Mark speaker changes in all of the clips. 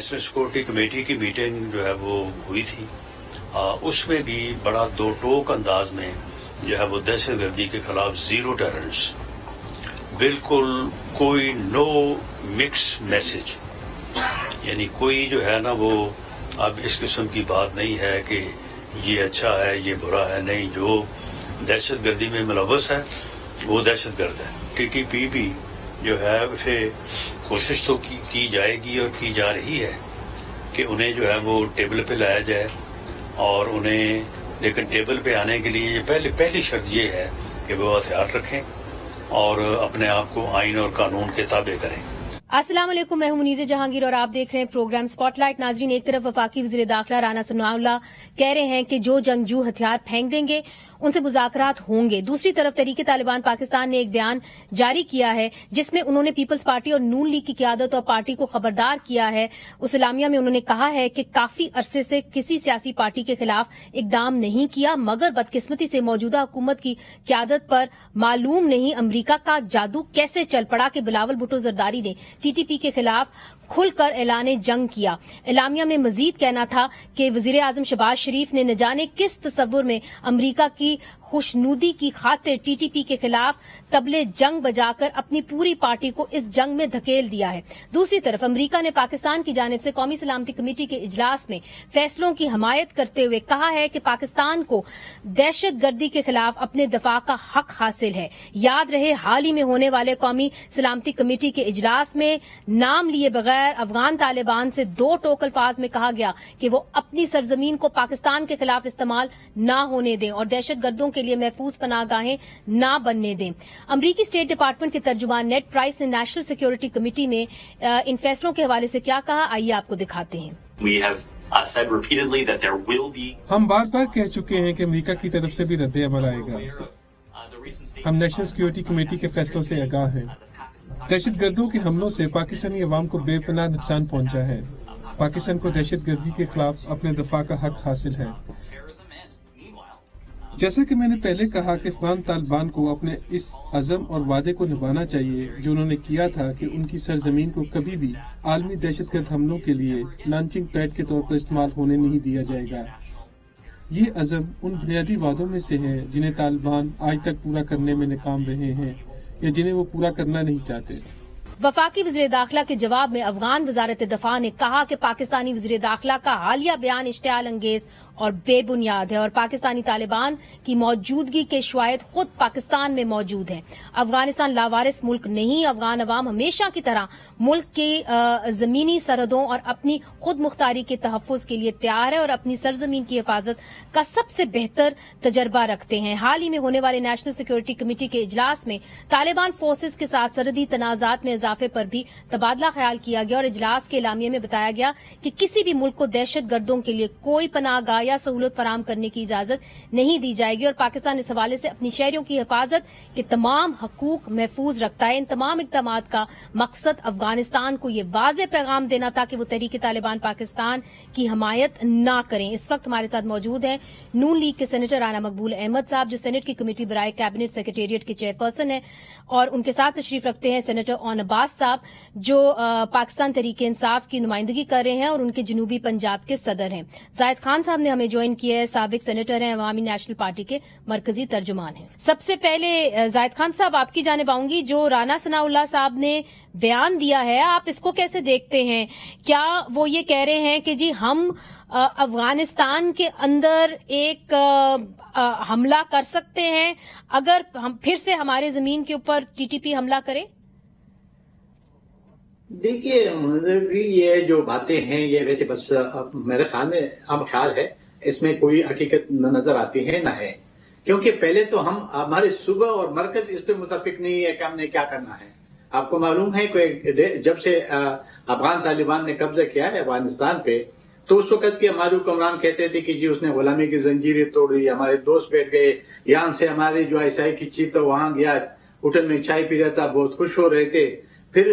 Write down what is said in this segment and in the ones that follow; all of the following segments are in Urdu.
Speaker 1: نیشنل سیکورٹی کمیٹی کی میٹنگ جو ہے وہ ہوئی تھی، اس میں بھی بڑا دو ٹوک انداز میں جو ہے وہ دہشت گردی کے خلاف زیرو ٹالرنس، بالکل کوئی نو مکس میسج، یعنی کوئی جو ہے نا وہ اب اس قسم کی بات نہیں ہے کہ یہ اچھا ہے یہ برا ہے، نہیں، جو دہشت گردی میں ملوث ہے وہ دہشت گرد ہے۔ ٹی ٹی پی بھی جو ہے اسے کوشش تو کی جائے گی اور کی جا رہی ہے کہ انہیں جو ہے وہ ٹیبل پہ لایا جائے، اور انہیں لیکن ٹیبل پہ آنے کے لیے پہلی شرط یہ ہے کہ وہ ہتھیار رکھیں اور اپنے آپ کو آئین اور قانون کے تابع کریں۔
Speaker 2: السلام علیکم، میں ہوں منیزہ جہانگیر اور آپ دیکھ رہے ہیں پروگرام سپاٹ لائٹ۔ ناظرین، ایک طرف وفاقی وزیر داخلہ رانا ثناءاللہ کہہ رہے ہیں کہ جو جنگجو ہتھیار پھینک دیں گے ان سے مذاکرات ہوں گے، دوسری طرف تحریک طالبان پاکستان نے ایک بیان جاری کیا ہے جس میں انہوں نے پیپلز پارٹی اور نون لیگ کی قیادت اور پارٹی کو خبردار کیا ہے۔ اس اعلامیہ میں انہوں نے کہا ہے کہ کافی عرصے سے کسی سیاسی پارٹی کے خلاف اقدام نہیں کیا، مگر بدقسمتی سے موجودہ حکومت کی قیادت پر معلوم نہیں امریکہ کا جادو کیسے چل پڑا کہ بلاول بھٹو زرداری نے ٹی ٹی پی کے خلاف کھل کر اعلان جنگ کیا۔ اعلامیہ میں مزید کہنا تھا کہ وزیر اعظم شہباز شریف نے نہ جانے کس تصور میں امریکہ کی خوشنودی کی خاطر ٹی ٹی پی کے خلاف طبلِ جنگ بجا کر اپنی پوری پارٹی کو اس جنگ میں دھکیل دیا ہے۔ دوسری طرف امریکہ نے پاکستان کی جانب سے قومی سلامتی کمیٹی کے اجلاس میں فیصلوں کی حمایت کرتے ہوئے کہا ہے کہ پاکستان کو دہشت گردی کے خلاف اپنے دفاع کا حق حاصل ہے۔ یاد رہے حال ہی میں ہونے والے قومی سلامتی کمیٹی کے اجلاس میں نام لیے بغیر افغان طالبان سے دو ٹوک الفاظ میں کہا گیا کہ وہ اپنی سرزمین کو پاکستان کے خلاف استعمال نہ ہونے دیں اور دہشت گردوں کے لیے محفوظ پناہ گاہیں نہ بننے دیں۔ امریکی اسٹیٹ ڈپارٹمنٹ کے ترجمان نیڈ پرائس نے نیشنل سیکورٹی کمیٹی میں ان فیصلوں کے حوالے سے کیا کہا، آئیے آپ کو دکھاتے ہیں۔
Speaker 3: ہم بار بار کہہ چکے ہیں کہ امریکہ کی طرف سے بھی رد عمل آئے گا۔ ہم نیشنل سیکورٹی کمیٹی کے فیصلوں سے آگاہ ہیں۔ دہشت گردوں کے حملوں سے پاکستانی عوام کو بے پناہ نقصان پہنچا ہے۔ پاکستان کو دہشت گردی کے خلاف اپنے دفاع کا حق حاصل ہے۔ جیسا کہ میں نے پہلے کہا کہ افغان طالبان کو اپنے اس عزم اور وعدے کو نبھانا چاہیے جو انہوں نے کیا تھا کہ ان کی سرزمین کو کبھی بھی عالمی دہشت گرد حملوں کے لیے لانچنگ پیڈ کے طور پر استعمال ہونے نہیں دیا جائے گا۔ یہ عزم ان بنیادی وعدوں میں سے ہے جنہیں طالبان آج تک پورا کرنے میں ناکام رہے ہیں یا جنہیں وہ پورا کرنا نہیں چاہتے۔
Speaker 2: وفاقی وزیر داخلہ کے جواب میں افغان وزارت دفاع نے کہا کہ پاکستانی وزیر داخلہ کا حالیہ بیان اشتعال انگیز اور بے بنیاد ہے اور پاکستانی طالبان کی موجودگی کے شواہد خود پاکستان میں موجود ہیں۔ افغانستان لاوارث ملک نہیں، افغان عوام ہمیشہ کی طرح ملک کی زمینی سرحدوں اور اپنی خود مختاری کے تحفظ کے لیے تیار ہے اور اپنی سرزمین کی حفاظت کا سب سے بہتر تجربہ رکھتے ہیں۔ حال ہی میں ہونے والے نیشنل سیکورٹی کمیٹی کے اجلاس میں طالبان فورسز کے ساتھ سرحدی تنازعات میں اضافے پر بھی تبادلہ خیال کیا گیا اور اجلاس کے اعلامیے میں بتایا گیا کہ کسی بھی ملک کو دہشت گردوں کے لیے کوئی پناہ گاہ یا سہولت فراہم کرنے کی اجازت نہیں دی جائے گی اور پاکستان اس حوالے سے اپنی شہریوں کی حفاظت کے تمام حقوق محفوظ رکھتا ہے۔ ان تمام اقدامات کا مقصد افغانستان کو یہ واضح پیغام دینا تھا کہ وہ تحریک طالبان پاکستان کی حمایت نہ کریں۔ اس وقت ہمارے ساتھ موجود ہیں نون لیگ کے سینیٹر رانا مقبول احمد صاحب جو سینٹ کی کمیٹی برائے کیبنٹ سیکریٹریٹ کے چیئرپرسن ہیں، اور ان کے ساتھ تشریف رکھتے ہیں سینیٹر اون عباس صاحب جو پاکستان تحریک انصاف کی نمائندگی کر رہے ہیں اور ان کے جنوبی پنجاب کے صدر ہیں۔ زاہد خان صاحب نے ہمیں جوائن کیا ہے، سابق سینیٹر ہیں، عوامی نیشنل پارٹی کے مرکزی ترجمان ہیں۔ سب سے پہلے زاہد خان صاحب آپ کی جانب آؤں گی، جو رانا ثناءاللہ صاحب نے بیان دیا ہے آپ اس کو کیسے دیکھتے ہیں؟ کیا وہ یہ کہہ رہے ہیں کہ جی ہم افغانستان کے اندر ایک حملہ کر سکتے ہیں اگر ہم پھر سے ہمارے زمین کے اوپر ٹی ٹی پی حملہ کرے؟
Speaker 4: دیکھیے یہ جو باتیں ہیں یہ ویسے بس میرے خیال میں اب خیال ہے، اس میں کوئی حقیقت نہ نظر آتی ہے نہ ہے، کیونکہ پہلے تو ہمارے صوبہ اور مرکز اس پہ متفق نہیں ہے کہ ہم نے کیا کرنا ہے۔ آپ کو معلوم ہے کہ جب سے افغان طالبان نے قبضہ کیا ہے افغانستان پہ تو اس وقت کے ہمارے حکمران کہتے تھے کہ جی اس نے غلامی کی زنجیریں توڑی، ہمارے دوست بیٹھ گئے، یہاں سے ہمارے جو عیسائی کی چیف تھا وہاں گیا، ہوٹل میں چائے پی رہا تھا، بہت خوش ہو رہے تھے۔ پھر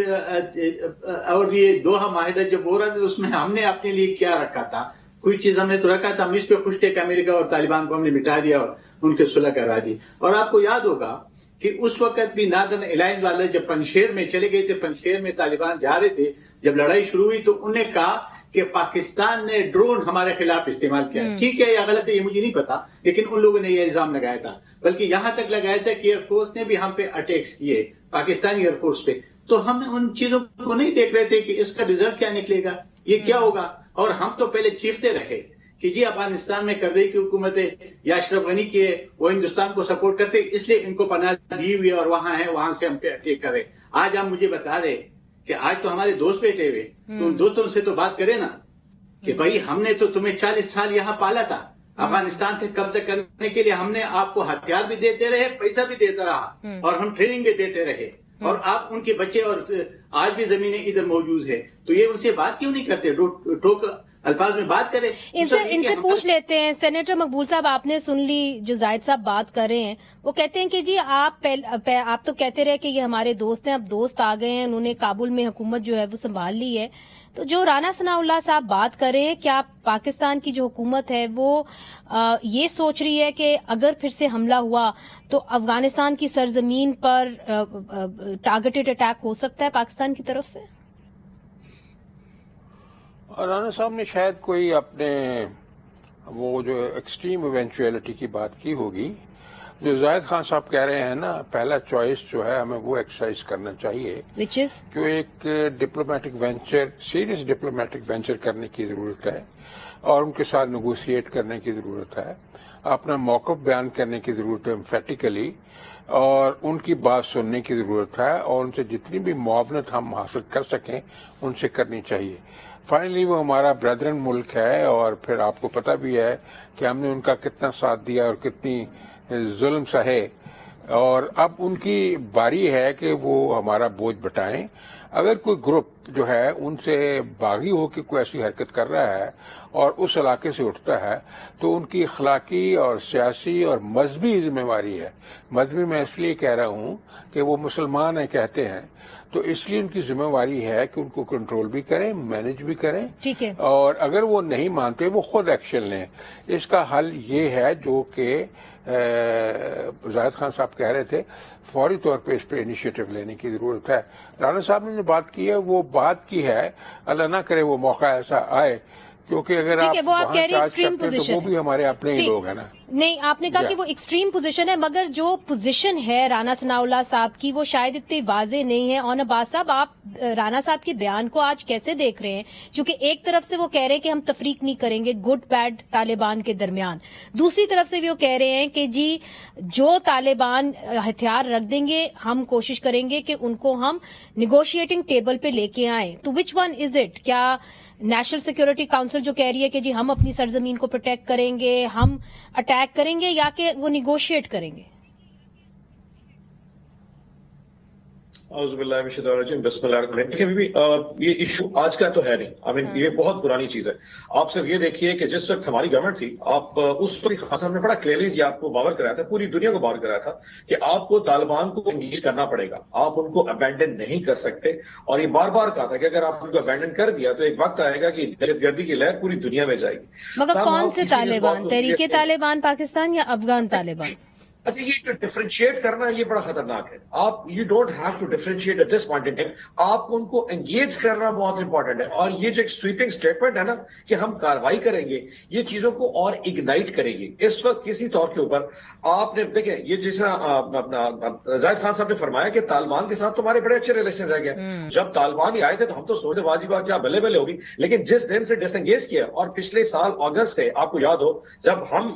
Speaker 4: اور یہ دوحہ معاہدہ جب ہو رہا تھا اس میں ہم نے اپنے لیے کیا رکھا تھا؟ کوئی چیز ہم نے تو رکھا تھا، ہم اس پہ خوش تھے کہ امریکہ اور طالبان کو ہم نے مٹا دیا اور ان کے صلح کروا دی۔ اور آپ کو یاد ہوگا کہ اس وقت بھی ناردرن الائنس والے جب پنشیر میں چلے گئے تھے، پنشیر میں طالبان جا رہے تھے، جب لڑائی شروع ہوئی تو انہوں نے کہا کہ پاکستان نے ڈرون ہمارے خلاف استعمال کیا. ٹھیک ہے یا غلط ہے یہ مجھے نہیں پتا، لیکن ان لوگوں نے یہ الزام لگایا تھا، بلکہ یہاں تک لگایا تھا کہ ایئر فورس نے بھی ہم پہ اٹیکس کیے، پاکستانی ایئر فورس پہ. تو ہم ان چیزوں کو نہیں دیکھ رہے تھے کہ اس کا رزلٹ کیا نکلے گا، یہ کیا ہوگا. اور ہم تو پہلے چیختے رہے کہ جی افغانستان میں کر رہی کی حکومت ہے یا اشرف غنی کی ہے، وہ ہندوستان کو سپورٹ کرتے اس لیے ان کو پناہ دی ہوئی اور وہاں ہے، وہاں سے ہم پہ اٹیک کرے. آج آپ مجھے بتا دیں کہ آج تو ہمارے دوست بیٹھے ہوئے، تو ان دوستوں سے تو بات کرے نا کہ بھائی ہم نے تو تمہیں 40 سال یہاں پالا تھا، افغانستان سے قبضہ کرنے کے لیے ہم نے آپ کو ہتھیار بھی دیتے رہے، پیسہ بھی دیتا رہا، اور ہم ٹریننگ بھی دیتے رہے، اور آپ ان کے بچے اور آج بھی زمینیں ادھر موجود ہے. تو یہ ان سے بات کیوں نہیں کرتے؟ ٹوک الفاظ میں بات کرے.
Speaker 2: ان سے پوچھ لیتے ہیں. سینیٹر مقبول صاحب، آپ نے سن لی جو زاہد صاحب بات کر رہے ہیں، وہ کہتے ہیں کہ جی آپ تو کہتے رہے کہ یہ ہمارے دوست ہیں، اب دوست آ گئے ہیں، انہوں نے کابل میں حکومت جو ہے وہ سنبھال لی ہے. تو جو رانا ثناء اللہ صاحب بات کر رہے ہیں، کیا پاکستان کی جو حکومت ہے وہ یہ سوچ رہی ہے کہ اگر پھر سے حملہ ہوا تو افغانستان کی سرزمین پر ٹارگیٹڈ اٹیک ہو سکتا ہے پاکستان کی طرف سے؟
Speaker 5: رانا صاحب نے شاید کوئی اپنے وہ جو ایکسٹریم ایونچویلٹی کی بات کی ہوگی. جو زاہد خان صاحب کہہ رہے ہیں نا، پہلا چوائس جو ہے ہمیں وہ ایکسرسائز کرنا چاہیے کہ ایک diplomatic venture, serious diplomatic venture کرنے کی ضرورت ہے، اور ان کے ساتھ نیگوشیٹ کرنے کی ضرورت ہے، اپنا موقف بیان کرنے کی ضرورت ہے امفیٹیکلی، اور ان کی بات سننے کی ضرورت ہے، اور ان سے جتنی بھی معاونت ہم حاصل کر سکیں ان سے کرنی چاہیے. فائنلی وہ ہمارا برادرن ملک ہے، اور پھر آپ کو پتہ بھی ہے کہ ہم نے ان کا کتنا ساتھ دیا اور کتنی ظلم سہے، اور اب ان کی باری ہے کہ وہ ہمارا بوجھ بٹائیں. اگر کوئی گروپ جو ہے ان سے باغی ہو کے کوئی ایسی حرکت کر رہا ہے اور اس علاقے سے اٹھتا ہے، تو ان کی اخلاقی اور سیاسی اور مذہبی ذمہ داری ہے. مذہبی میں اس لیے کہہ رہا ہوں کہ وہ مسلمان ہیں کہتے ہیں، تو اس لیے ان کی ذمہ داری ہے کہ ان کو کنٹرول بھی کریں، مینج بھی کریں، اور اگر وہ نہیں مانتے وہ خود ایکشن لیں. اس کا حل یہ ہے جو کہ زاہد خان صاحب کہہ رہے تھے، فوری طور پہ اس پہ انیشیٹو لینے کی ضرورت ہے. رانا صاحب نے جو بات کی ہے وہ بات کی ہے، اللہ نہ کرے وہ موقع ایسا آئے، کیونکہ اگر آپ وہاں چارج کرتے ہیں تو وہ بھی ہمارے اپنے ہی لوگ ہیں نا.
Speaker 2: نہیں، آپ نے کہا کہ وہ ایکسٹریم پوزیشن ہے، مگر جو پوزیشن ہے رانا ثناء اللہ صاحب کی وہ شاید اتنی واضح نہیں ہے. اور عباس صاحب، آپ رانا صاحب کے بیان کو آج کیسے دیکھ رہے ہیں؟ چونکہ ایک طرف سے وہ کہہ رہے ہیں کہ ہم تفریق نہیں کریں گے گڈ بیڈ طالبان کے درمیان، دوسری طرف سے وہ کہہ رہے ہیں کہ جی جو طالبان ہتھیار رکھ دیں گے ہم کوشش کریں گے کہ ان کو ہم نیگوشیٹنگ ٹیبل پہ لے کے آئیں. تو وچ ون از اٹ؟ کیا نیشنل سیکورٹی کاؤنسل جو کہہ رہی ہے کہ جی ہم اپنی سرزمین کو پروٹیکٹ کریں گے، ہم اٹیک کریں گے، یا کہ وہ نیگوشیٹ کریں گے؟
Speaker 6: اعوذ باللہ من الشیطان الرجیم، بسم اللہ الرحمن الرحیم. دیکھیں یہ ایشو آج کا تو ہے نہیں، یہ بہت پرانی چیز ہے. آپ صرف یہ دیکھیے کہ جس وقت ہماری گورنمنٹ تھی، آپ اس وقت خاصا ہم نے بڑا کلیئرلی یہ آپ کو باور کرایا تھا، پوری دنیا کو باور کرایا تھا کہ آپ کو طالبان کو انگیج کرنا پڑے گا، آپ ان کو ابینڈن نہیں کر سکتے. اور یہ بار بار کہا تھا کہ اگر آپ ان کو ابینڈن کر دیا تو ایک وقت آئے گا کہ دہشت گردی کی لہر پوری دنیا میں جائے گی.
Speaker 2: مگر کون سے طالبان؟ تحریک طالبان پاکستان یا افغان طالبان؟
Speaker 6: اچھا، یہ ڈفرینشیٹ کرنا یہ بڑا خطرناک ہے. آپ you don't have to differentiate at this point in time. آپ کو ان کو انگیج کرنا بہت امپورٹنٹ ہے. اور یہ جو ایک سویپنگ اسٹیٹمنٹ ہے نا کہ ہم کاروائی کریں گے، یہ چیزوں کو اور اگنائٹ کرے گی. اس وقت کسی طور کے اوپر آپ نے دیکھیں، یہ جس طرح زاہد خان صاحب نے فرمایا کہ طالبان کے ساتھ تمہارے بڑے اچھے ریلیشن رہ گئے. جب طالبان ہی آئے تھے تو ہم تو سوچے واجب بات کیا بلے بلے ہوگی، لیکن جس دن سے ڈس انگیج کیا، اور پچھلے سال اگست سے آپ کو یاد ہو جب ہم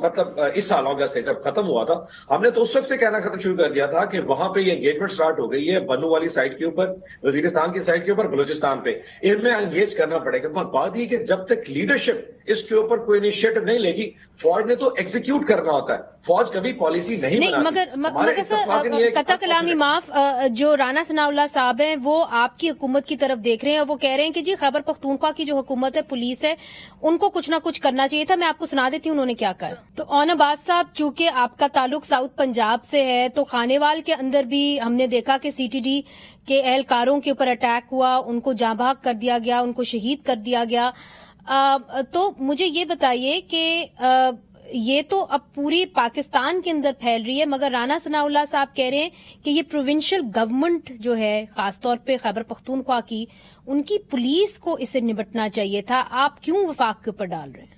Speaker 6: اس سال اگست سے جب ختم ہوا تھا، ہم نے تو اس وقت سے کہنا ختم شروع کر دیا تھا کہ وہاں پہ یہ انگیجمنٹ سٹارٹ ہو گئی ہے، بنو والی سائٹ کے اوپر، وزیرستان کی سائٹ کے اوپر، بلوچستان پہ، ان میں انگیج کرنا پڑے گا. بات یہ کہ جب تک لیڈرشپ اس کے اوپر کوئی انیشیٹو نہیں لے گی، فوج نے تو ایگزیکیوٹ کرنا ہوتا ہے. فوج کبھی پالیسی نہیں
Speaker 2: مگر سر قطع کلامی معاف، جو رانا ثناء اللہ صاحب ہیں وہ آپ کی حکومت کی طرف دیکھ رہے ہیں اور وہ کہہ رہے ہیں کہ جی خیبر پختونخوا کی جو حکومت ہے، پولیس ہے، ان کو کچھ نہ کچھ کرنا چاہیے تھا. میں آپ کو سنا دیتی ہوں انہوں نے کیا کہا. تو اون عباس صاحب، چونکہ آپ کا تعلق ساؤتھ پنجاب سے ہے، تو خانیوال کے اندر بھی ہم نے دیکھا کہ سی ٹی ڈی کے اہلکاروں کے اوپر اٹیک ہوا، ان کو جاں بحق کر دیا گیا، ان کو شہید کر دیا گیا. تو مجھے یہ بتائیے کہ یہ تو اب پوری پاکستان کے اندر پھیل رہی ہے، مگر رانا ثناء اللہ صاحب کہہ رہے ہیں کہ یہ پروونشل گورنمنٹ جو ہے خاص طور پہ خیبر پختونخوا کی، ان کی پولیس کو اس سے نمٹنا چاہیے تھا. آپ کیوں وفاق کے اوپر ڈال رہے ہیں؟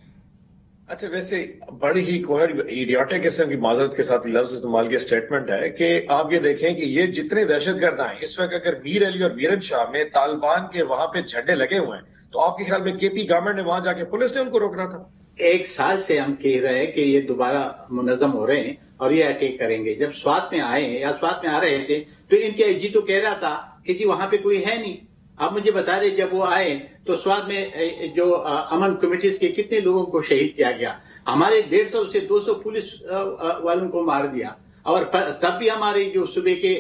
Speaker 6: اچھا، ویسے بڑی ہی ایڈیاٹک قسم کی معذرت کے ساتھ لفظ استعمال کی اسٹیٹمنٹ ہے کہ آپ یہ دیکھیں کہ یہ جتنے دہشت گرد ہیں اس وقت، اگر میر علی اور میرن شاہ میں طالبان کے وہاں پہ جھنڈے لگے ہوئے ہیں تو آپ کے خیال میں کے پی گورنمنٹ نے وہاں جا کے پولیس نے ان کو روکنا تھا؟
Speaker 4: 1 سال سے ہم کہہ رہے ہیں کہ یہ دوبارہ منظم ہو رہے ہیں اور یہ اٹیک کریں گے. جب سوات میں آئے یا سوات میں آ رہے تھے تو ان کے جی تو کہہ رہا تھا کہ جی وہاں پہ کوئی ہے نہیں. آپ مجھے بتا دیں جب وہ آئے تو سوات میں جو امن کمیٹیز کے کتنے لوگوں کو شہید کیا گیا. ہمارے 150 سے 200 پولیس والوں کو مار دیا. اور تب بھی ہمارے جو صوبے کے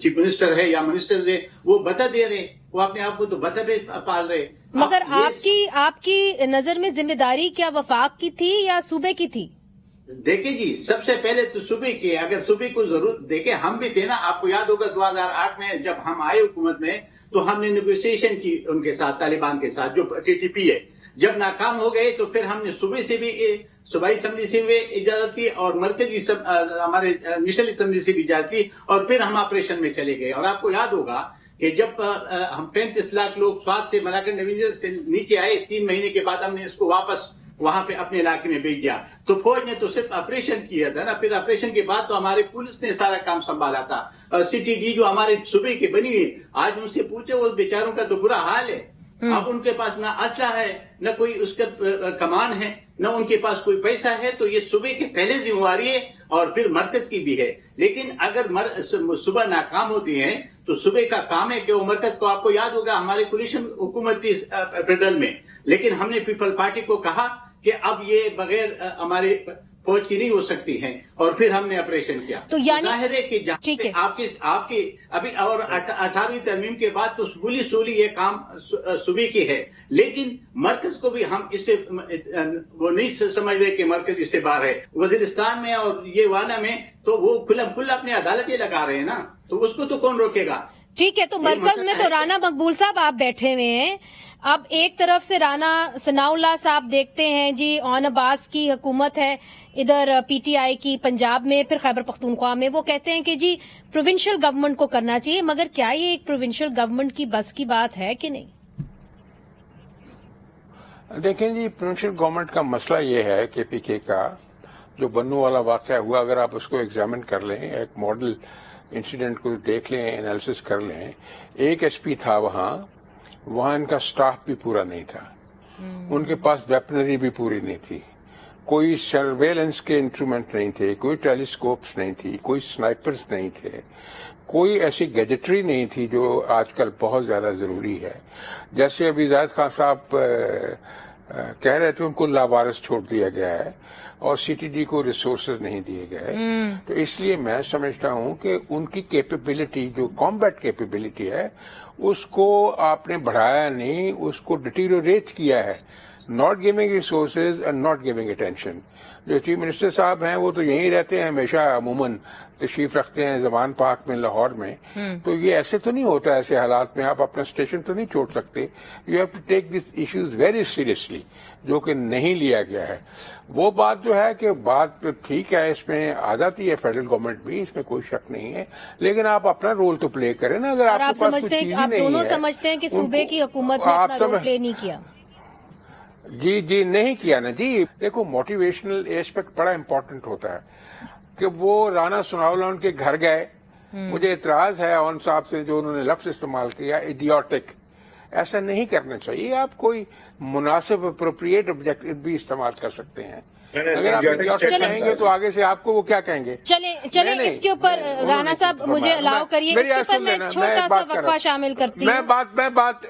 Speaker 4: چیف منسٹر ہے یا منسٹر ہے وہ بتا دے رہے، وہ اپنے آپ کو تو بتا پہ پال رہے.
Speaker 2: مگر آپ کی نظر میں ذمہ داری کیا وفاق کی تھی یا صوبے کی تھی؟
Speaker 4: دیکھیں جی، سب سے پہلے تو صوبے کی، اگر صوبے کو ضرورت دیکھیں، ہم بھی تھے نا. آپ کو یاد ہوگا 2008 میں جب ہم آئے حکومت میں تو ہم نے نیگوشیشن کی ان کے ساتھ، طالبان کے ساتھ جو ٹی ٹی پی ہے. جب ناکام ہو گئے تو پھر ہم نے صوبے سے بھی، صوبائی اسمبلی سے بھی اجازت لی اور مرکزی ہمارے نیشنل اسمبلی سے بھی اجازت لی اور پھر ہم آپریشن میں چلے گئے. اور آپ کو یاد ہوگا کہ جب ہم 35 لاکھ لوگ سوات سے ملاکنڈ ڈویژن سے نیچے آئے، 3 مہینے کے بعد ہم نے اس کو واپس وہاں پہ اپنے علاقے میں بھیج دیا. تو فوج نے تو صرف آپریشن کیا تھا نا. پھر آپریشن کے بعد تو ہمارے پولیس نے سارا کام سنبھالا تھا. سی ٹی ڈی جو ہمارے صوبے کی بنی ہوئی، آج ان سے پوچھے وہ بیچاروں کا تو برا حال ہے. اب ان کے پاس نہ اسلحہ ہے، نہ کوئی اس کا کمان ہے، نہ ان کے پاس کوئی پیسہ ہے. تو یہ صوبے کی پہلے ذمہ داری ہے اور پھر مرکز کی بھی ہے. لیکن اگر صوبہ ناکام ہوتی ہیں تو صوبے کا کام ہے کہ وہ مرکز کو، آپ کو یاد ہوگا ہماری کولیشن حکومت تھی فیڈرل میں، لیکن ہم نے پیپل پارٹی کو کہا کہ اب یہ بغیر ہمارے فوج کی نہیں ہو سکتی ہیں اور پھر ہم نے آپریشن کیا.
Speaker 2: تو یعنی
Speaker 4: ظاہر ہے کہ آپ کی ابھی اور 18ویں ترمیم کے بعد تو بولی سولی یہ کام صوبے کی ہے، لیکن مرکز کو بھی ہم اس سے وہ نہیں سمجھ رہے کہ مرکز اس سے باہر ہے. وزیرستان میں اور یہ وانا میں تو وہ کھلم کھلا اپنے عدالتیں لگا رہے ہیں نا، تو اس کو تو کون روکے گا؟
Speaker 2: ٹھیک ہے، تو مرکز میں تو رانا مقبول صاحب آپ بیٹھے ہوئے ہیں. اب ایک طرف سے رانا ثناء اللہ صاحب دیکھتے ہیں جی اون عباس کی حکومت ہے، ادھر پی ٹی آئی کی پنجاب میں، پھر خیبر پختونخوا میں. وہ کہتے ہیں کہ جی پروونشل گورنمنٹ کو کرنا چاہیے، مگر کیا یہ ایک پروونشل گورنمنٹ کی بس کی بات ہے کہ نہیں؟
Speaker 5: دیکھیں جی، پروونشل گورنمنٹ کا مسئلہ یہ ہے کہ پی کے کا جو بنو والا واقعہ ہوا، اگر آپ اس کو ایگزامن کر لیں، ایک ماڈل انسیڈنٹ کو دیکھ لیں، انالیسس کر لیں. ایک ایس پی تھا وہاں ان کا سٹاف بھی پورا نہیں تھا، ان کے پاس ویپنری بھی پوری نہیں تھی، کوئی سرویلنس کے انسٹرومنٹ نہیں تھے، کوئی ٹیلیسکوپس نہیں تھی، کوئی سنائپرز نہیں تھے، کوئی ایسی گیجٹری نہیں تھی جو آج کل بہت زیادہ ضروری ہے. جیسے ابھی زاہد خان صاحب کہہ رہے تھے، ان کو لاوارث چھوڑ دیا گیا ہے اور سی ٹی ڈی کو ریسورسز نہیں دیے گئے. تو اس لیے میں سمجھتا ہوں کہ ان کی کیپیبلٹی، جو کامبیٹ کیپیبلٹی ہے، اس کو آپ نے بڑھایا نہیں، اس کو ڈیٹیریوریٹ کیا ہے. Not giving resources and not giving attention. جو چیف منسٹر صاحب ہیں وہ تو یہیں رہتے ہیں، ہمیشہ عموماً تشریف رکھتے ہیں زبان پاک میں لاہور میں. تو یہ ایسے تو نہیں ہوتا، ایسے حالات میں آپ اپنا اسٹیشن تو نہیں چھوڑ سکتے. You have to take this issues very seriously, جو کہ نہیں لیا گیا ہے. وہ بات جو ہے کہ بات ٹھیک ہے، اس میں آ جاتی ہے فیڈرل گورنمنٹ بھی، اس میں کوئی شک نہیں ہے، لیکن آپ اپنا رول تو پلے کریں نا. اگر آپ کے پاس کوئی چیز ہی نہیں ہے،
Speaker 2: آپ دونوں سمجھتے ہیں کہ صوبے کی حکومت نے اپنا رول پلے نہیں کیا؟
Speaker 5: جی نہیں کیا نا جی. دیکھو، موٹیویشنل ایسپیکٹ بڑا امپورٹنٹ ہوتا ہے کہ وہ رانا ثناء اللہ ان کے گھر گئے. مجھے اعتراض ہے اون صاحب سے جو انہوں نے لفظ استعمال کیا، ایڈیوٹک. ایسا نہیں کرنا چاہیے. آپ کوئی مناسب اپروپریٹ آبجیکٹو بھی استعمال کر سکتے ہیں. اگر آپ ایڈیوٹک کہیں گے تو آگے سے آپ کو وہ کیا کہیں گے؟
Speaker 2: چلیں اس کے اوپر رانا صاحب مجھے الاؤ کریے، اس کے اوپر میں چھوٹا سا وقفہ شامل کرتی ہوں.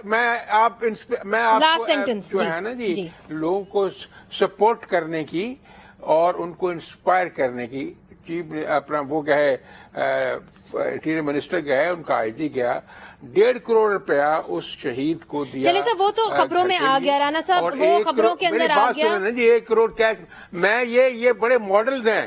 Speaker 5: میں آپ کو جو ہے نا جی، لوگوں کو سپورٹ کرنے کی اور ان کو انسپائر کرنے کی. چیف اپنا وہ گئے، انٹیریئر منسٹر گئے، ان کا آئی جی گیا، 1.5 کروڑ روپیہ اس شہید کو دیا.
Speaker 2: چلے سر، وہ تو خبروں میں آ گیا رانا صاحب، وہ خبروں کے اندر آ گیا.
Speaker 5: جی 1 کروڑ کیش. میں یہ بڑے ماڈلز ہیں،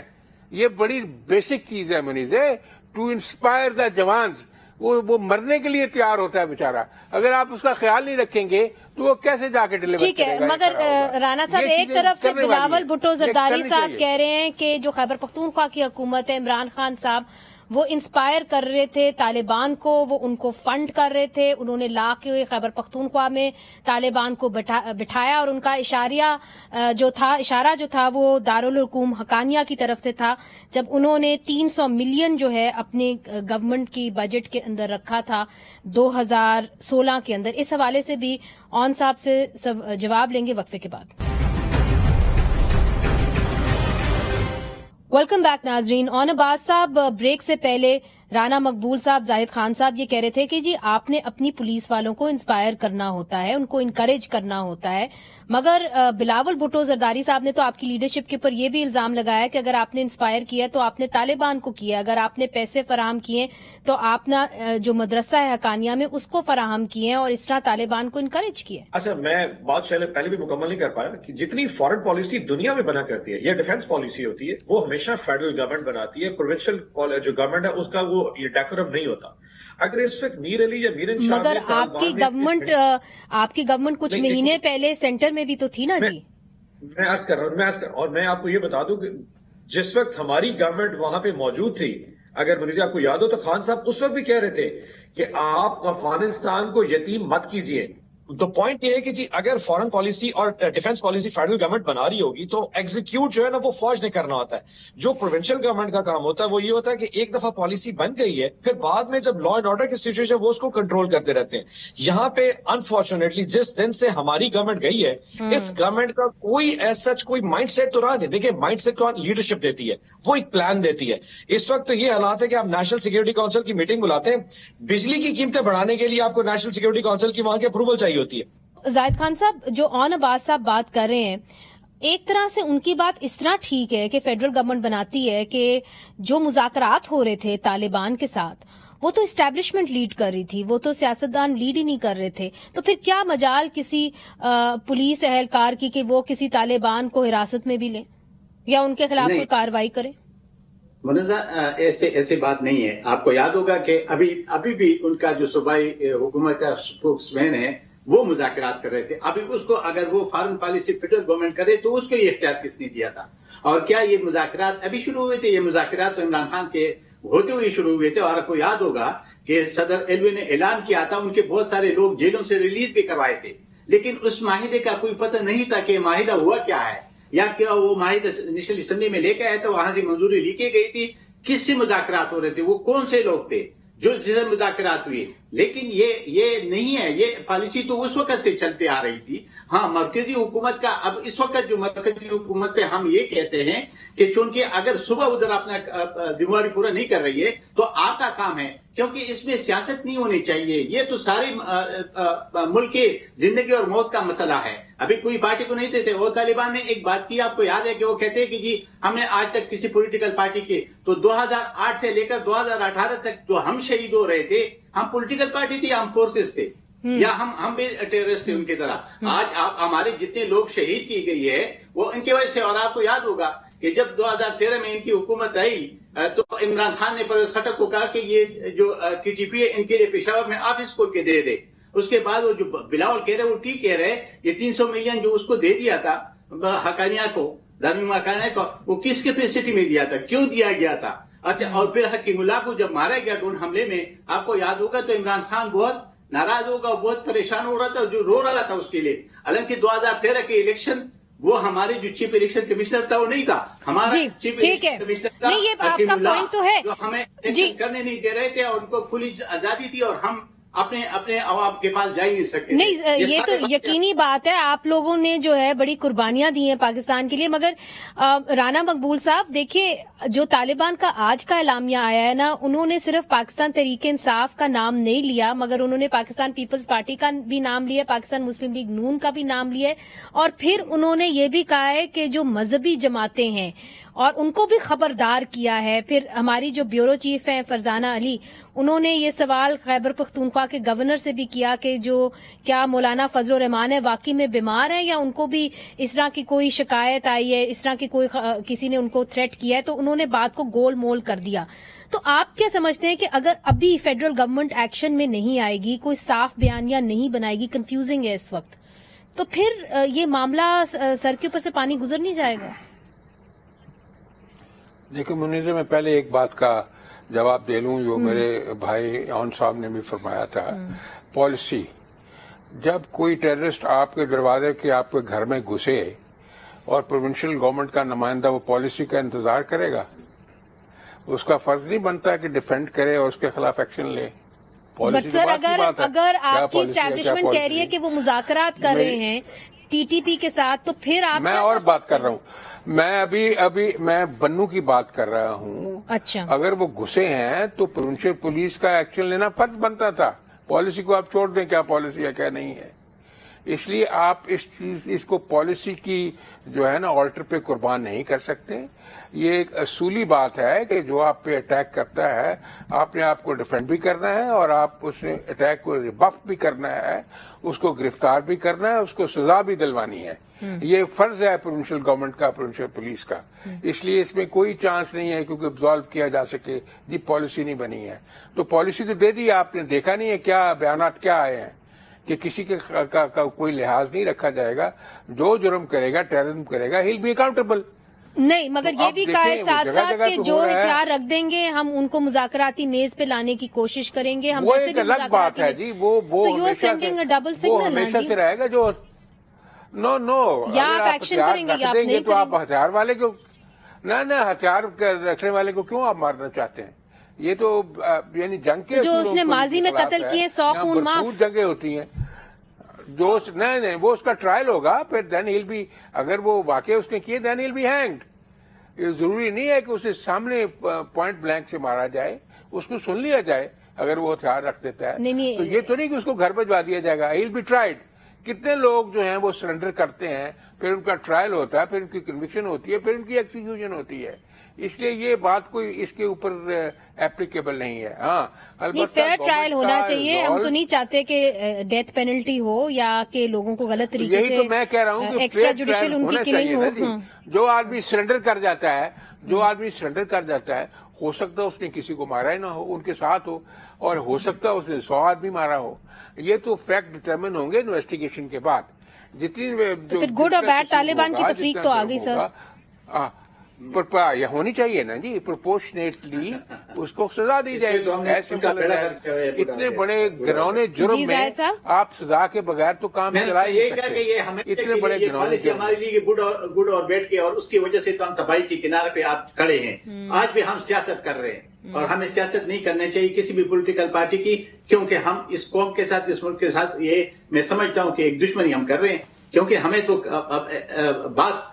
Speaker 5: یہ بڑی بیسک چیز ہے منیز ہے، ٹو انسپائر دا جوانز. وہ مرنے کے لیے تیار ہوتا ہے بیچارہ. اگر آپ اس کا خیال نہیں رکھیں گے تو وہ کیسے جا کے ڈلیور
Speaker 2: ٹھیک ہے، مگر رانا صاحب ایک طرف سے بلاول بھٹو زرداری صاحب کہہ رہے ہیں کہ جو خیبر پختونخوا کی حکومت ہے، عمران خان صاحب وہ انسپائر کر رہے تھے طالبان کو، وہ ان کو فنڈ کر رہے تھے، انہوں نے لا کے خیبر پختونخوا میں طالبان کو بٹھایا، اور ان کا اشارہ جو تھا وہ دارالحکوم حقانیہ کی طرف سے تھا، جب انہوں نے 300 ملین جو ہے اپنے گورنمنٹ کی بجٹ کے اندر رکھا تھا 2016 کے اندر۔ اس حوالے سے بھی اون صاحب سے جواب لیں گے وقفے کے بعد۔ ویلکم بیک ناظرین۔ اون عباس صاحب، بریک سے پہلے رانا مقبول صاحب، زاہد خان صاحب یہ کہہ رہے تھے کہ جی آپ نے اپنی پولیس والوں کو انسپائر کرنا ہوتا ہے، ان کو انکریج کرنا ہوتا ہے، مگر بلاول بھٹو زرداری صاحب نے تو آپ کی لیڈرشپ کے اوپر یہ بھی الزام لگایا کہ اگر آپ نے انسپائر کیا تو آپ نے طالبان کو کیا، اگر آپ نے پیسے فراہم کیے تو آپ نے جو مدرسہ ہے حقانیہ میں اس کو فراہم کیے اور اس طرح طالبان کو انکریج کیا۔
Speaker 6: اچھا، میں بات پہلے بھی مکمل نہیں کر پایا کہ جتنی فارن پالیسی دنیا میں بنا کرتی ہے یا ڈیفنس پالیسی ہوتی ہے وہ ہمیشہ فیڈرل گورنمنٹ بناتی ہے، پروونشل جو گورنمنٹ ہے اس کا وہ ڈیکورم نہیں ہوتا۔ اگر اس وقت میر علی یا میر انشاء،
Speaker 2: مگر آپ کی گورنمنٹ کچھ مہینے پہلے سینٹر میں بھی تو تھی نا جی۔
Speaker 6: میں عرض کر رہا ہوں اور میں آپ کو یہ بتا دوں کہ جس وقت ہماری گورنمنٹ وہاں پہ موجود تھی، اگر مریض آپ کو یاد ہو تو خان صاحب اس وقت بھی کہہ رہے تھے کہ آپ افغانستان کو یتیم مت کیجیے۔ تو پوائنٹ یہ ہے کہ جی اگر فارن پالیسی اور ڈیفنس پالیسی فیڈرل گورنمنٹ بنا رہی ہوگی تو ایگزیکیوٹ جو ہے نا وہ فوج نے کرنا ہوتا ہے۔ جو پروونشل گورنمنٹ کا کام ہوتا ہے وہ یہ ہوتا ہے کہ ایک دفعہ پالیسی بن گئی ہے، پھر بعد میں جب لا اینڈ آرڈر کی سچویشن وہ اس کو کنٹرول کرتے رہتے ہیں۔ یہاں پہ انفارچونیٹلی جس دن سے ہماری گورنمنٹ گئی ہے، اس گورنمنٹ کا کوئی ایسا کوئی مائنڈ سیٹ تو رہا نہیں۔ دیکھیں، مائنڈ سیٹ کو لیڈرشپ دیتی ہے، وہ ایک پلان دیتی ہے۔ اس وقت تو یہ حالات ہے کہ آپ نیشنل سیکورٹی کونسل کی میٹنگ بلاتے ہیں، بجلی کی قیمتیں بڑھانے کے لیے آپ کو نیشنل سیکورٹی کونسل کی وہاں کی اپروول چاہیے ہوتی ہے۔
Speaker 2: زاہد خان صاحب، جو اون عباس صاحب بات کر رہے ہیں، ایک طرح سے ان کی بات اس طرح ٹھیک ہے کہ فیڈرل گورنمنٹ بناتی ہے کہ جو مذاکرات ہو رہے تھے طالبان کے ساتھ وہ تو اسٹیبلشمنٹ لیڈ کر رہی تھی، وہ تو سیاستدان لیڈ ہی نہیں کر رہے تھے، تو پھر کیا مجال کسی پولیس اہلکار کی کہ وہ کسی طالبان کو حراست میں بھی لیں یا ان کے خلاف کوئی کارروائی کریں؟
Speaker 4: منزہ ایسے بات نہیں ہے۔ آپ کو یاد ہوگا کہ ابھی بھی ان کا جو صوبائی حکومت کا اسپوکس مین ہے وہ مذاکرات کر رہے تھے۔ ابھی اس کو اگر وہ فارن پالیسی فیڈرل گورنمنٹ کرے تو اس کو یہ اختیار کس نے دیا تھا؟ اور کیا یہ مذاکرات ابھی شروع ہوئے تھے؟ یہ مذاکرات تو عمران خان کے ہوتے ہوئے شروع ہوئے تھے، اور آپ کو یاد ہوگا کہ صدر ایلوی نے اعلان کیا تھا، ان کے بہت سارے لوگ جیلوں سے ریلیز بھی کروائے تھے، لیکن اس معاہدے کا کوئی پتہ نہیں تھا کہ معاہدہ ہوا کیا ہے، یا کیا وہ معاہدہ نیشنل اسمبلی میں لے کے آئے تھے، وہاں سے منظوری لکھی گئی تھی، کس سے مذاکرات ہو رہے تھے، وہ کون سے لوگ تھے جو جسے مذاکرات ہوئی۔ لیکن یہ نہیں ہے، یہ پالیسی تو اس وقت سے چلتے آ رہی تھی۔ ہاں، مرکزی حکومت کا اب اس وقت جو مرکزی حکومت پہ ہم یہ کہتے ہیں کہ چونکہ اگر صبح ادھر اپنا ذمہ داری پورا نہیں کر رہی ہے تو آپ کا کام ہے، کیونکہ اس میں سیاست نہیں ہونی چاہیے، یہ تو سارے ملک کی زندگی اور موت کا مسئلہ ہے۔ ابھی کوئی پارٹی کو نہیں دیتے، وہ طالبان نے ایک بات کی، آپ کو یاد ہے کہ وہ کہتے ہیں کہ جی ہم نے آج تک کسی پولیٹیکل پارٹی کے، تو 2008 سے لے کر 2018 تک جو ہم شہید ہو رہے تھے، ہم پولیٹیکل پارٹی تھی، ہم فورسز تھے، یا ہم بھی ٹیررسٹ تھے ان کی طرح۔ آج ہمارے جتنے لوگ شہید کی گئی ہے وہ ان کی وجہ سے۔ اور آپ کو یاد ہوگا کہ جب 2013 میں ان کی حکومت آئی تو عمران خان نے پرویز خٹک کو کہا کہ یہ جو ٹی ٹی پی ہے ان کے لیے پشاور میں آفس کھول کے دے دے۔ اس کے بعد وہ جو بلاول کہہ رہے وہ ٹھیک کہہ رہے، یہ 300 ملین جو اس کو دے دیا تھا حقانیہ کو، دارالحکومہ حقانیہ کو، وہ کس کیپیسٹی میں دیا تھا، کیوں دیا گیا تھا؟ اچھا، اور پھر حکیم اللہ کو جب مارا گیا ڈرون حملے میں، آپ کو یاد ہوگا تو عمران خان بہت ناراض ہوگا، بہت پریشان ہو رہا تھا، جو رو رہا تھا اس کے لیے۔ حالانکہ 2013 کے الیکشن وہ ہمارے جو چیف الیکشن کمیشنر تھا وہ نہیں تھا، ہمارا چیف الیکشن کمیشنر تھا حکیم اللہ، جو ہمیں الیکشن کرنے نہیں دے رہے تھے اور ان کو کھلی آزادی تھی، اور ہم اپنے عوام کے پاس جا ہی نہیں سکتے۔
Speaker 2: نہیں، یہ تو یقینی بات ہے، آپ لوگوں نے جو ہے بڑی قربانیاں دی ہیں پاکستان کے لیے، مگر رانا مقبول صاحب دیکھیے، جو طالبان کا آج کا اعلامیہ آیا ہے نا، انہوں نے صرف پاکستان تحریک انصاف کا نام نہیں لیا، مگر انہوں نے پاکستان پیپلز پارٹی کا بھی نام لیا، پاکستان مسلم لیگ نون کا بھی نام لیا، اور پھر انہوں نے یہ بھی کہا ہے کہ جو مذہبی جماعتیں ہیں اور ان کو بھی خبردار کیا ہے۔ پھر ہماری جو بیورو چیف ہیں فرزانہ علی، انہوں نے یہ سوال خیبر پختونخوا کے گورنر سے بھی کیا کہ جو کیا مولانا فضل الرحمان ہے واقعی میں بیمار ہیں یا ان کو بھی اس طرح کی کوئی شکایت آئی ہے، اس طرح کی کوئی کسی نے ان کو تھریٹ کیا ہے، تو انہوں نے بات کو گول مول کر دیا۔ تو آپ کیا سمجھتے ہیں کہ اگر ابھی فیڈرل گورنمنٹ ایکشن میں نہیں آئے گی، کوئی صاف بیانیہ نہیں بنائے گی، کنفیوزنگ ہے اس وقت، تو پھر یہ معاملہ سر کے اوپر سے پانی گزر نہیں جائے گا؟
Speaker 5: دیکھیں منیزہ، میں پہلے ایک بات کا جواب دے لوں جو میرے بھائی اون صاحب نے بھی فرمایا تھا. پالیسی، جب کوئی ٹیررسٹ آپ کے دروازے کے آپ کے گھر میں گھسے اور پروونشل گورنمنٹ کا نمائندہ وہ پالیسی کا انتظار کرے گا؟ اس کا فرض نہیں بنتا کہ ڈیفینڈ کرے اور اس کے خلاف ایکشن لے.
Speaker 2: بٹ سر اگر آپ کی اسٹیبلشمنٹ کہہ رہی ہے کہ وہ مذاکرات کر رہے ہیں ٹی ٹی پی کے ساتھ، تو پھر آپ
Speaker 5: میں اور بات کر رہا ہوں. میں ابھی میں بنو کی بات کر رہا ہوں.
Speaker 2: اچھا،
Speaker 5: اگر وہ گھسے ہیں تو پروونشل پولیس کا ایکشن لینا فرض بنتا تھا. پالیسی کو آپ چھوڑ دیں کیا پالیسی ہے کیا نہیں ہے. اس لیے آپ اس کو پالیسی کی جو ہے نا آلٹر پہ قربان نہیں کر سکتے. یہ ایک اصولی بات ہے کہ جو آپ پہ اٹیک کرتا ہے آپ نے آپ کو ڈیفینڈ بھی کرنا ہے اور آپ اس اٹیک کو ریبف بھی کرنا ہے، اس کو گرفتار بھی کرنا ہے، اس کو سزا بھی دلوانی ہے. یہ فرض ہے پروونشل گورنمنٹ کا، پروونشل پولیس کا. اس لیے اس میں کوئی چانس نہیں ہے کیونکہ ابزالو کیا جا سکے. جی پالیسی نہیں بنی ہے تو پالیسی تو دے دی، آپ نے دیکھا نہیں ہے کیا بیانات کیا آئے ہیں کہ کسی کے کوئی لحاظ نہیں رکھا جائے گا. جو جرم کرے گا، ٹیررزم کرے گا، ہی ول بی اکاؤنٹیبل.
Speaker 2: نہیں، مگر یہ بھی کہا ہے ساتھ ساتھ کہ جو ہتھیار رکھ دیں گے ہم ان کو مذاکراتی میز پہ لانے کی کوشش کریں گے.
Speaker 5: وہ ایک الگ بات ہے جی، وہ ہمیشہ سے رہے گا. جو نو
Speaker 2: یا آپ ایکشن کریں گے یا آپ نہیں
Speaker 5: تو آپ ہتھیار والے کو نہ ہتھیار رکھنے والے کو کیوں آپ مارنا چاہتے ہیں؟ یہ تو یعنی جنگ کے
Speaker 2: جو اس نے ماضی میں قتل کیے 100 خون معاف
Speaker 5: جنگیں ہوتی ہیں. جو نہیں وہ اس کا ٹرائل ہوگا پھر دین ہیل بی، اگر وہ واقع اس نے کیے دین ہیل بی ہینگڈ. یہ ضروری نہیں ہے کہ اسے سامنے پوائنٹ بلینک سے مارا جائے، اس کو سن لیا جائے اگر وہ ہتھیار رکھ دیتا ہے. تو یہ تو نہیں کہ اس کو گھر بھجوا دیا جائے گا. Heel be tried. کتنے لوگ جو ہیں وہ سرنڈر کرتے ہیں، پھر ان کا ٹرائل ہوتا ہے، پھر ان کی کنوکشن ہوتی ہے، پھر ان کی ایکسیکیوشن ہوتی ہے. اس لیے یہ بات کوئی اس کے اوپر اپلیکیبل نہیں ہے. ہاں
Speaker 2: البتہ فیئر ٹرائل ہونا چاہیے. ہم تو نہیں چاہتے کہ ڈیتھ پینلٹی ہو یا کہ لوگوں کو غلط طریقے سے،
Speaker 5: یہی تو میں کہہ رہا ہوں کہ
Speaker 2: ایکسٹرا جوڈیشل ان کی کلنگ ہو.
Speaker 5: جو آدمی سرنڈر کر جاتا ہے ہو سکتا ہے اس نے کسی کو مارا ہی نہ ہو، ان کے ساتھ ہو، اور ہو سکتا ہے اس نے 100 آدمی مارا ہو. یہ تو فیکٹ ڈٹرمن ہوں گے انویسٹیگیشن کے بعد. جتنی
Speaker 2: پھر گڈ اور بیڈ طالبان کی تفریق تو آ گئی سر.
Speaker 5: یہ ہونی چاہیے نا جی، پروپورشنیٹلی اس کو سزا دی جائے گی. اتنے بڑے گھرونے جرم میں آپ سزا کے بغیر تو کام چلا ہی نہیں سکتے. اتنے بڑے گھرونے
Speaker 4: ہمارے لیے گڈ اور بیڈ کے، اور اس کی وجہ سے تو ہم تباہی کے کنارے پہ آپ کھڑے ہیں. آج بھی ہم سیاست کر رہے ہیں اور ہمیں سیاست نہیں کرنی چاہیے کسی بھی پولیٹیکل پارٹی کی، کیونکہ ہم اس قوم کے ساتھ، اس ملک کے ساتھ، یہ میں سمجھتا ہوں کہ ایک دشمنی ہم کر رہے ہیں. کیونکہ ہمیں تو بات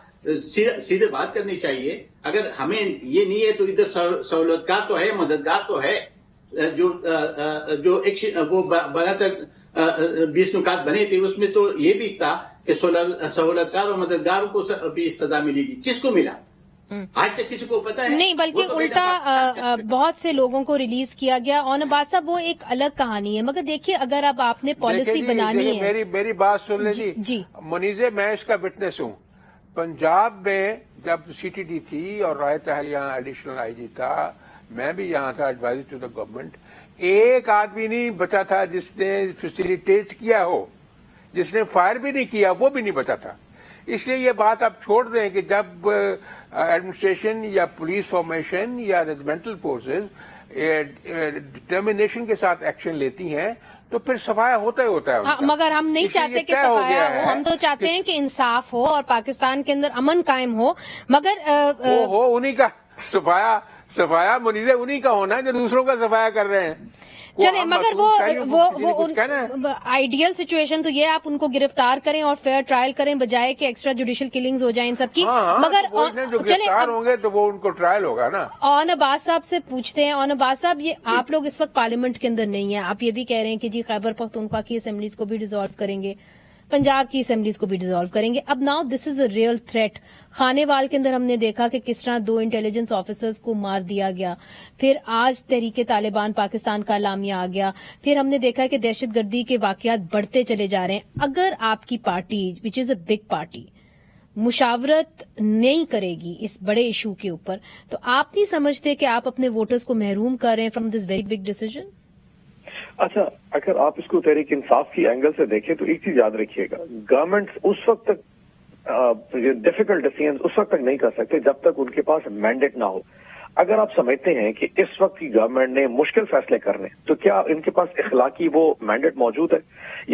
Speaker 4: سیدھے بات کرنی چاہیے. اگر ہمیں یہ نہیں ہے تو ادھر سہولتکار تو ہے، مددگار تو ہے. جو وہ بنا تک 20 نکات بنے تھے اس میں تو یہ بھی تھا کہ سہولتکار اور مددگاروں کو بھی سزا ملے گی. کس کو ملا؟ آج تک کسی کو پتا ہے
Speaker 2: نہیں، بلکہ الٹا بہت سے لوگوں کو ریلیز کیا گیا. اور عباس صاحب وہ ایک الگ کہانی ہے. مگر دیکھیے اگر اب آپ نے پالیسی بنانی ہے،
Speaker 5: میری بات سن لیں جی منیزے، میں اس کا وٹنس ہوں. پنجاب میں جب سی ٹی ڈی تھی اور رائے تحل یہاں ایڈیشنل آئی جی تھا، میں بھی یہاں تھا ایڈوائزر ٹو دا گورنمنٹ. ایک آدمی نہیں بچا تھا جس نے فیسیلیٹیٹ کیا ہو، جس نے فائر بھی نہیں کیا وہ بھی نہیں بچا تھا. اس لیے یہ بات آپ چھوڑ دیں کہ جب ایڈمنسٹریشن یا پولیس فارمیشن یا ریجیمنٹل فورسز ڈٹرمنیشن کے ساتھ ایکشن لیتی ہیں تو پھر صفایا ہوتا ہی ہوتا ہے.
Speaker 2: مگر ہم نہیں چاہتے کہ صفایا ہو، ہم تو چاہتے ہیں کہ انصاف ہو اور پاکستان کے اندر امن قائم ہو. مگر
Speaker 5: انہی کا صفایا منیزے انہی کا ہونا ہے جو دوسروں کا صفایا کر رہے ہیں.
Speaker 2: چلے، مگر وہ آئیڈیل سچویشن تو یہ آپ ان کو گرفتار کریں اور فیئر ٹرائل کریں بجائے کہ ایکسٹرا جوڈیشل کلنگز ہو جائیں ان سب کی.
Speaker 5: مگر جو گرفتار ہوں گے تو وہ ان کو ٹرائل ہوگا نا.
Speaker 2: اون عباس صاحب سے پوچھتے ہیں. اون عباس صاحب، یہ آپ لوگ اس وقت پارلیمنٹ کے اندر نہیں ہیں، آپ یہ بھی کہہ رہے ہیں کہ جی خیبر پختونخوا کی اسمبلیز کو بھی ڈیزالو کریں گے، پنجاب کی اسمبلیز کو بھی ڈیزالو کریں گے. اب now this is a real threat. خانے وال کے اندر ہم نے دیکھا کہ کس طرح 2 انٹیلیجنس آفیسرز کو مار دیا گیا. پھر آج تحریک طالبان پاکستان کا اعلامیہ آ گیا. پھر ہم نے دیکھا کہ دہشت گردی کے واقعات بڑھتے چلے جا رہے ہیں. اگر آپ کی party which is a big party مشاورت نہیں کرے گی اس بڑے ایشو کے اوپر، تو آپ نہیں سمجھتے کہ آپ اپنے ووٹرز کو محروم کر رہے ہیں from this very big decision?
Speaker 7: اچھا، اگر آپ اس کو تحریک انصاف کی اینگل سے دیکھیں تو ایک چیز یاد رکھیے گا، گورنمنٹ اس وقت تک ڈیفیکلٹ ڈیسیژن اس وقت تک نہیں کر سکتے جب تک ان کے پاس مینڈیٹ نہ ہو. اگر آپ سمجھتے ہیں کہ اس وقت کی گورنمنٹ نے مشکل فیصلے کرنے تو کیا ان کے پاس اخلاقی وہ مینڈیٹ موجود ہے؟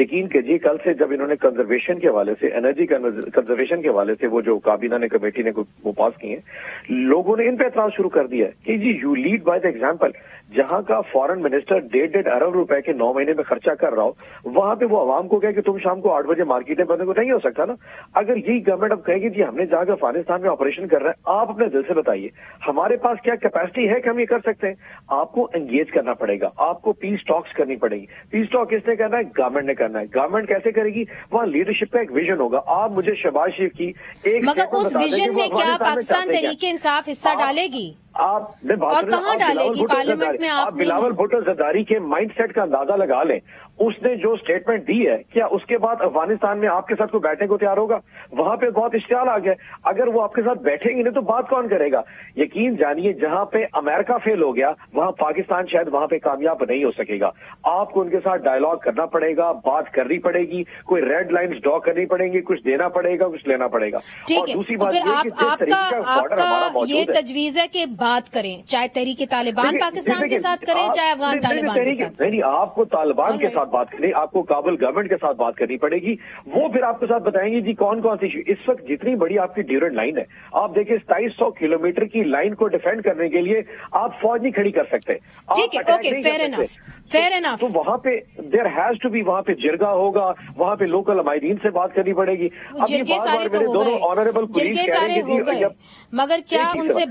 Speaker 7: یقین کیجیے کل سے جب انہوں نے کنزرویشن کے حوالے سے، انرجی کنزرویشن کے حوالے سے وہ جو کابینہ نے کمیٹی نے وہ پاس کی ہیں، لوگوں نے ان پہ اعتراض شروع کر دیا ہے کہ جی you lead by the example. جہاں کا فارن منسٹر 1.5 ارب روپے کے 9 مہینے میں خرچہ کر رہا ہو، وہاں پہ وہ عوام کو کہے کہ تم شام کو 8 بجے مارکیٹیں بندے کو نہیں ہو سکتا نا. اگر یہی گورنمنٹ اب کہے گی جی ہم نے جا کر افغانستان میں آپریشن کر رہا ہے، آپ اپنے دل سے بتائیے ہمارے پاس کیا کیپیسٹی ہے کہ ہم یہ کر سکتے ہیں؟ آپ کو انگیج کرنا پڑے گا، آپ کو پیس ٹاکس کرنی پڑے گی. پیس ٹاک کس نے کرنا ہے؟ گورنمنٹ نے کرنا ہے. گورنمنٹ کیسے کرے گی؟ وہاں لیڈرشپ کا ایک ویژن ہوگا. آپ مجھے شہباز شریف کی ایک
Speaker 2: مگر اس ویژن میں کیا پاکستان تحریک انصاف حصہ ڈالے گی؟
Speaker 7: آپ نے بات
Speaker 2: اور کہاں ڈالے گی؟ پارلیمنٹ میں آپ
Speaker 7: بلاول بھٹو زرداری کے مائنڈ سیٹ کا اندازہ لگا لیں. اس نے جو سٹیٹمنٹ دی ہے، کیا اس کے بعد افغانستان میں آپ کے ساتھ کوئی بیٹھنے کو تیار ہوگا؟ وہاں پہ بہت اشتعال آ گیا. اگر وہ آپ کے ساتھ بیٹھیں گے نہیں تو بات کون کرے گا؟ یقین جانیے جہاں پہ امریکہ فیل ہو گیا وہاں پاکستان شاید وہاں پہ کامیاب نہیں ہو سکے گا. آپ کو ان کے ساتھ ڈائیلاگ کرنا پڑے گا، بات کرنی پڑے گی، کوئی ریڈ لائنز ڈرا کرنی پڑیں گی، کچھ دینا پڑے گا، کچھ لینا پڑے گا.
Speaker 2: ٹھیک ہے،
Speaker 7: دوسری
Speaker 2: تو
Speaker 7: بات
Speaker 2: پھر آپ کا یہ تجویز ہے کہ بات کریں، چاہے تحریک طالبان پاکستان کے ساتھ کریں چاہے افغان طالبان کے ساتھ.
Speaker 7: نہیں، آپ کو طالبان کے ساتھ بات کریں، آپ کو کابل گورنمنٹ کے ساتھ بات کرنی پڑے گی. وہ پھر آپ کے ساتھ بتائیں گے جی کون کون سی ایشو. اس وقت جتنی بڑی آپ کی ڈیورنٹ لائن ہے، آپ دیکھیں 2700 کلومیٹر کی لائن کو ڈیفینڈ کرنے کے لیے آپ فوج نہیں کھڑی کر سکتے.
Speaker 2: ٹھیک ہے، اوکے، فیئر انف.
Speaker 7: تو وہاں پہ دیر ہیز ٹو بی، وہاں پہ جرگا ہوگا، وہاں پہ لوکل عمائدین سے بات کرنی پڑے گی.
Speaker 2: جرگے سارے تو ہو گئے، جرگے سارے ہو گئے، مگر کیا ان سے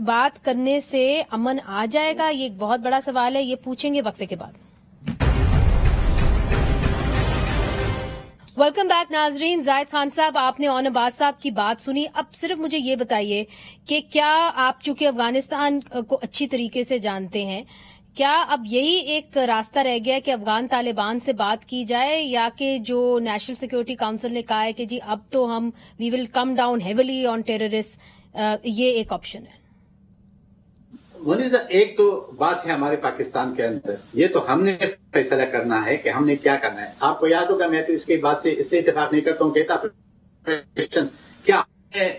Speaker 2: بات کرنے سے امن آ جائے گا؟ یہ ایک بہت بڑا سوال ہے، یہ پوچھیں گے وقفے کے بعد. ویلکم بیک ناظرین. زاہد خان صاحب، آپ نے اون عباس صاحب کی بات سنی. اب صرف مجھے یہ بتائیے کہ کیا آپ چونکہ افغانستان کو اچھی طریقے سے جانتے ہیں، کیا اب یہی ایک راستہ رہ گیا کہ افغان طالبان سے بات کی جائے، یا کہ جو نیشنل سیکورٹی کاؤنسل نے کہا ہے کہ جی اب تو ہم وی ول come down heavily on terrorist, یہ ایک آپشن ہے؟
Speaker 4: منیزہ، ایک تو بات ہے ہمارے پاکستان کے اندر، یہ تو ہم نے فیصلہ کرنا ہے کہ ہم نے کیا کرنا ہے. آپ کو یاد ہوگا، میں تو اس کی بات سے اس سے اتفاق نہیں کرتا ہوں، کہتا کیا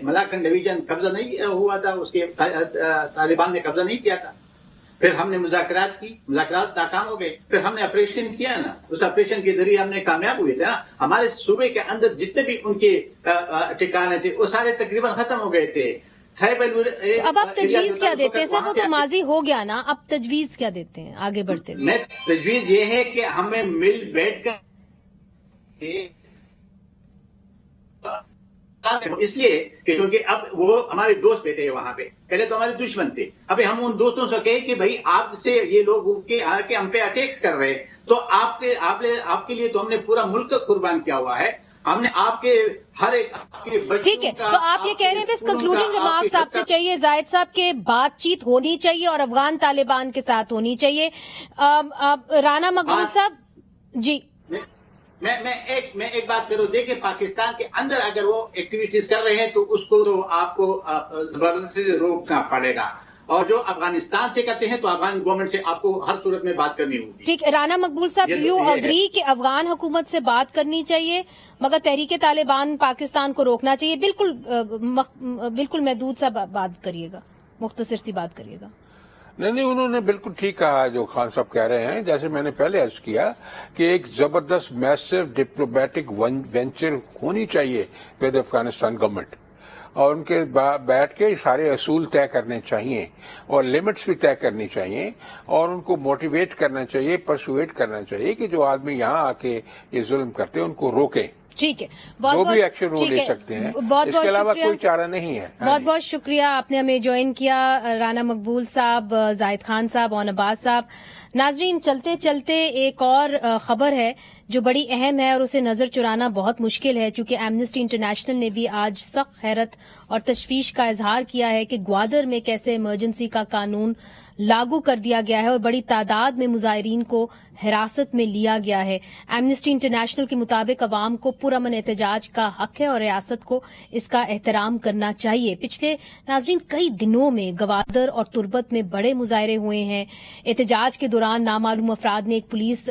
Speaker 4: ملاکنڈ ڈویژن قبضہ نہیں ہوا تھا، اس کے طالبان نے قبضہ نہیں کیا تھا. پھر ہم نے مذاکرات کی، مذاکرات ناکام ہو گئے. پھر ہم نے آپریشن کیا نا، اس آپریشن کے ذریعے ہم نے کامیاب ہوئے تھے نا. ہمارے صوبے کے اندر جتنے بھی ان کے ٹھکانے تھے وہ سارے تقریباً ختم ہو گئے تھے.
Speaker 2: اب آپ تجویز کیا دیتے ہیں سر؟ وہ تو ماضی ہو گیا نا، اب تجویز کیا دیتے ہیں آگے بڑھتے ہوئے؟
Speaker 4: میں تجویز یہ ہے کہ ہمیں مل بیٹھ کر، اس لیے کیونکہ اب وہ ہمارے دوست بیٹھے ہیں وہاں پہ، پہلے تو ہمارے دشمن تھے. ابھی ہم ان دوستوں سے کہیں کہ بھائی آپ سے یہ لوگ آ کے ہم پہ اٹیکس کر رہے ہیں، تو آپ کے لیے تو ہم نے پورا ملک قربان کیا ہوا ہے. ہم نے آپ کے ہر ایک
Speaker 2: ٹھیک ہے، تو آپ یہ کہہ رہے ہیں بس کنکلوڈنگ ریمارکس آپ سے چاہیے زاہد صاحب کے بات چیت ہونی چاہیے اور افغان طالبان کے ساتھ ہونی چاہیے. رانا مقبول صاحب جی.
Speaker 4: میں ایک بات کروں، دیکھیں پاکستان کے اندر اگر وہ ایکٹیویٹیز کر رہے ہیں تو اس کو تو آپ کو زبردستی روکنا پڑے گا، اور جو افغانستان سے کرتے ہیں تو افغان گورنمنٹ سے آپ کو ہر صورت میں بات کرنی ہوگی.
Speaker 2: ٹھیک ہے، رانا مقبول صاحب، یو اگری کہ افغان حکومت سے بات کرنی چاہیے مگر تحریک طالبان پاکستان کو روکنا چاہیے؟ بالکل محدود سا بات کریے گا، مختصر سی بات کریے گا.
Speaker 5: نہیں، انہوں نے بالکل ٹھیک کہا جو خان صاحب کہہ رہے ہیں. جیسے میں نے پہلے عرض کیا کہ ایک زبردست میسو ڈپلومیٹک وینچر ہونی چاہیے ود افغانستان گورنمنٹ، اور ان کے بیٹھ کے سارے اصول طے کرنے چاہیے اور لمٹس بھی طے کرنی چاہیے، اور ان کو موٹیویٹ کرنا چاہیے، پرسویٹ کرنا چاہیے کہ جو آدمی یہاں آ کے یہ ظلم کرتے ہیں ان کو روکیں.
Speaker 2: ٹھیک ہے،
Speaker 5: وہ بھی ایکشن وہ لے سکتے ہیں، اس کے علاوہ کوئی چارہ نہیں ہے.
Speaker 2: بہت بہت شکریہ آپ نے ہمیں جوائن کیا، رانا مقبول صاحب، زاہد خان صاحب، اون عباس صاحب. ناظرین، چلتے چلتے ایک اور خبر ہے جو بڑی اہم ہے اور اسے نظر چرانا بہت مشکل ہے، چونکہ ایمنسٹی انٹرنیشنل نے بھی آج سخت حیرت اور تشویش کا اظہار کیا ہے کہ گوادر میں کیسے ایمرجنسی کا قانون لاگو کر دیا گیا ہے اور بڑی تعداد میں مظاہرین کو حراست میں لیا گیا ہے۔ ایمنسٹی انٹرنیشنل کے مطابق عوام کو پرامن احتجاج کا حق ہے اور ریاست کو اس کا احترام کرنا چاہیے۔ پچھلے ناظرین کئی دنوں میں گوادر اور تربت میں بڑے مظاہرے ہوئے ہیں۔ احتجاج کے دوران نامعلوم افراد نے ایک پولیس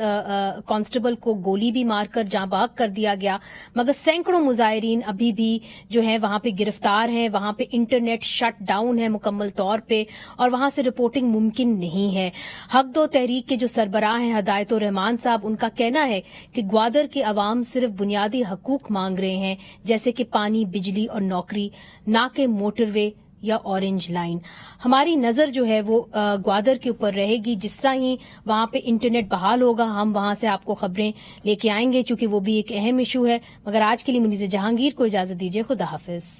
Speaker 2: کانسٹیبل کو گولی بھی مار کر جاں بحق کر دیا گیا، مگر سینکڑوں مظاہرین ابھی بھی جو ہے وہاں پہ گرفتار ہیں۔ وہاں پہ انٹرنیٹ شٹ ڈاؤن ہے مکمل طور پہ اور وہاں سے رپورٹنگ ممکن نہیں ہے۔ حق دو تحریک کے جو سربراہ ہیں ہدایت الرحمان صاحب، ان کا کہنا ہے کہ گوادر کے عوام صرف بنیادی حقوق مانگ رہے ہیں، جیسے کہ پانی، بجلی اور نوکری، نہ کہ موٹر وے یا اورنج لائن۔ ہماری نظر جو ہے وہ گوادر کے اوپر رہے گی۔ جس طرح ہی وہاں پہ انٹرنیٹ بحال ہوگا ہم وہاں سے آپ کو خبریں لے کے آئیں گے، چونکہ وہ بھی ایک اہم ایشو ہے۔ مگر آج کے لیے منیز جہانگیر کو اجازت دیجیے، خدا حافظ۔